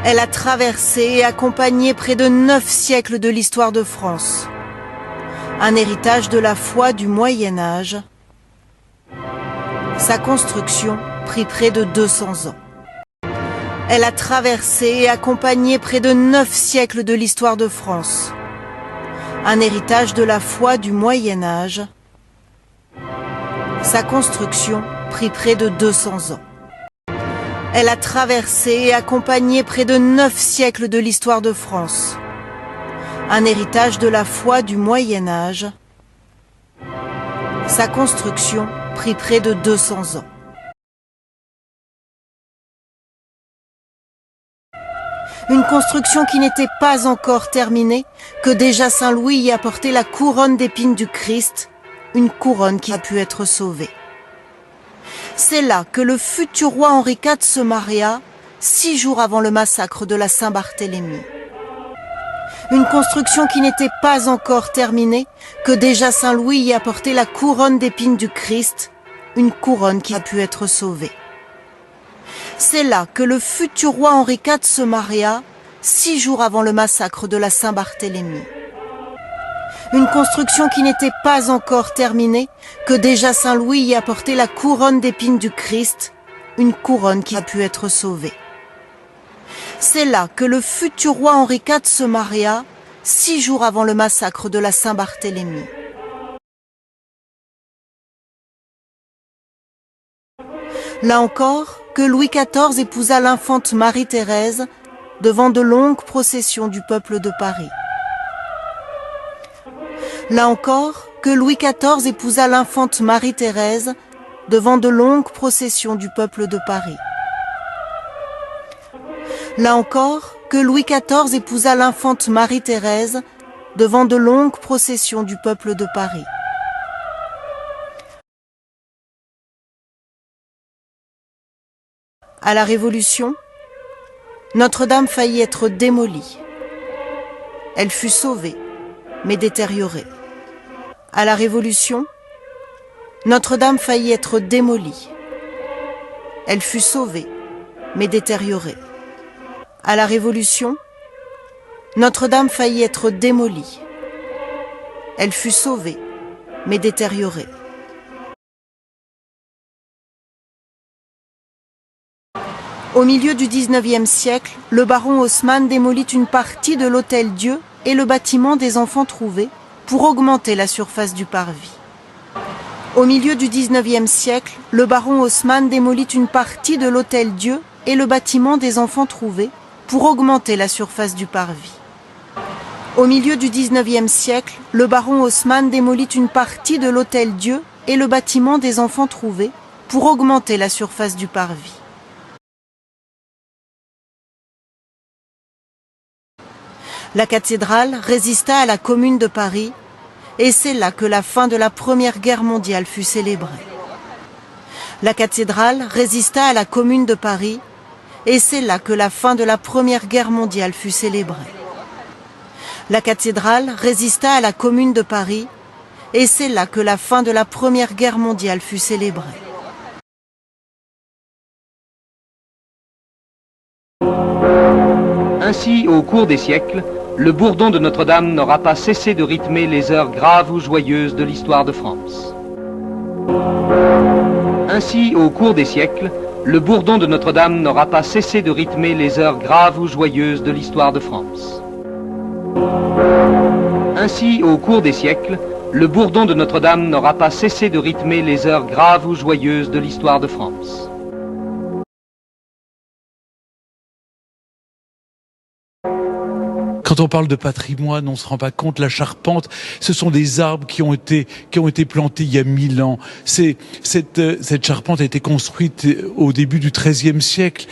Elle a traversé et accompagné près de 9 siècles de l'histoire de France. Un héritage de la foi du Moyen Âge. Sa construction prit près de 200 ans. Elle a traversé et accompagné près de 9 siècles de l'histoire de France. Un héritage de la foi du Moyen Âge. Sa construction prit près de 200 ans. Elle a traversé et accompagné près de 9 siècles de l'histoire de France. Un héritage de la foi du Moyen Âge. Sa construction prit près de 200 ans. Une construction qui n'était pas encore terminée, que déjà Saint Louis y apportait la couronne d'épines du Christ, une couronne qui a pu être sauvée. C'est là que le futur roi Henri IV se maria, 6 jours avant le massacre de la Saint-Barthélemy. Une construction qui n'était pas encore terminée, que déjà Saint Louis y apportait la couronne d'épines du Christ, une couronne qui a pu être sauvée. C'est là que le futur roi Henri IV se maria, 6 jours avant le massacre de la Saint-Barthélemy. Une construction qui n'était pas encore terminée, que déjà Saint Louis y apportait la couronne d'épines du Christ, une couronne qui a pu être sauvée. C'est là que le futur roi Henri IV se maria, 6 jours avant le massacre de la Saint-Barthélemy. Là encore, que Louis XIV épousa l'infante Marie-Thérèse devant de longues processions du peuple de Paris. Là encore, que Louis XIV épousa l'infante Marie-Thérèse devant de longues processions du peuple de Paris. Là encore, que Louis XIV épousa l'infante Marie-Thérèse devant de longues processions du peuple de Paris. À la Révolution, Notre-Dame faillit être démolie. Elle fut sauvée, mais détériorée. À la Révolution, Notre-Dame faillit être démolie. Elle fut sauvée, mais détériorée. À la Révolution, Notre-Dame faillit être démolie. Elle fut sauvée, mais détériorée. Au milieu du XIXe siècle, le baron Haussmann démolit une partie de l'Hôtel-Dieu et le bâtiment des Enfants Trouvés pour augmenter la surface du parvis. Au milieu du XIXe siècle, le baron Haussmann démolit une partie de l'Hôtel-Dieu et le bâtiment des Enfants Trouvés pour augmenter la surface du parvis. Au milieu du XIXe siècle, le baron Haussmann démolit une partie de l'Hôtel-Dieu et le bâtiment des Enfants Trouvés pour augmenter la surface du parvis. La cathédrale résista à la Commune de Paris et c'est là que la fin de la Première Guerre mondiale fut célébrée. La cathédrale résista à la Commune de Paris et c'est là que la fin de la Première Guerre mondiale fut célébrée. La cathédrale résista à la Commune de Paris et c'est là que la fin de la Première Guerre mondiale fut célébrée. Ainsi, au cours des siècles, le bourdon de Notre-Dame n'aura pas cessé de rythmer les heures graves ou joyeuses de l'histoire de France. Ainsi, au cours des siècles, le bourdon de Notre-Dame n'aura pas cessé de rythmer les heures graves ou joyeuses de l'histoire de France. Ainsi, au cours des siècles, le bourdon de Notre-Dame n'aura pas cessé de rythmer les heures graves ou joyeuses de l'histoire de France. Quand on parle de patrimoine, on se rend pas compte, la charpente, ce sont des arbres qui ont été plantés il y a 1000 ans. Cette charpente a été construite au début du XIIIe siècle.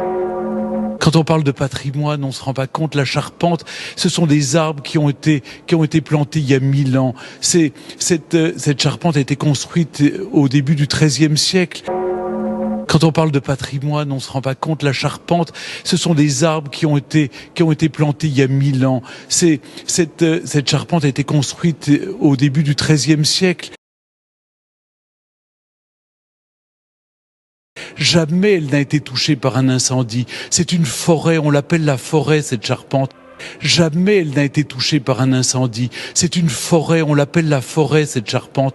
Quand on parle de patrimoine, on se rend pas compte, la charpente, ce sont des arbres qui ont été plantés il y a 1000 ans. Cette charpente a été construite au début du XIIIe siècle. Quand on parle de patrimoine, on se rend pas compte, la charpente, ce sont des arbres qui ont été plantés il y a 1000 ans. Cette charpente a été construite au début du XIIIe siècle. Jamais elle n'a été touchée par un incendie. C'est une forêt, on l'appelle la forêt, cette charpente. Jamais elle n'a été touchée par un incendie. C'est une forêt, on l'appelle la forêt, cette charpente.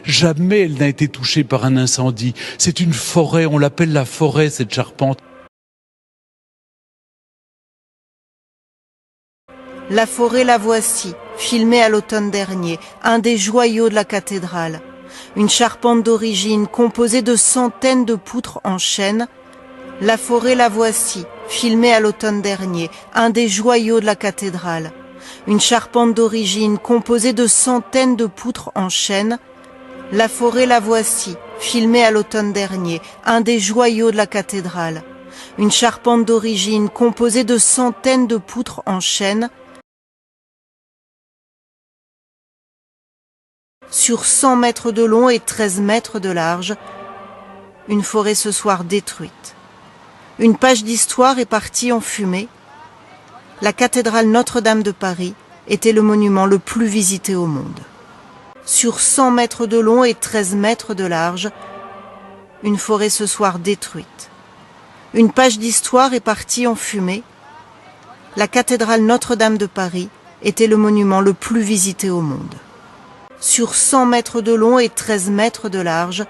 Jamais elle n'a été touchée par un incendie. C'est une forêt, on l'appelle la forêt, cette charpente. La forêt, la voici, filmée à l'automne dernier, un des joyaux de la cathédrale. Une charpente d'origine composée de centaines de poutres en chêne. La forêt, la voici, filmée à l'automne dernier, un des joyaux de la cathédrale. Une charpente d'origine composée de centaines de poutres en chêne. La forêt, la voici, filmée à l'automne dernier, un des joyaux de la cathédrale. Une charpente d'origine composée de centaines de poutres en chêne. Sur 100 mètres de long et 13 mètres de large, une forêt ce soir détruite. Une page d'histoire est partie en fumée. La cathédrale Notre-Dame de Paris était le monument le plus visité au monde. Sur 100 mètres de long et 13 mètres de large, une forêt ce soir détruite. Une page d'histoire est partie en fumée. La cathédrale Notre-Dame de Paris était le monument le plus visité au monde. Sur 100 mètres de long et 13 mètres de large,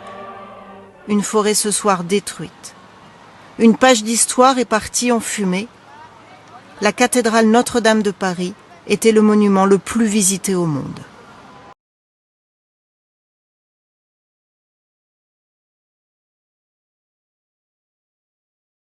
une forêt ce soir détruite. Une page d'histoire est partie en fumée. La cathédrale Notre-Dame de Paris était le monument le plus visité au monde.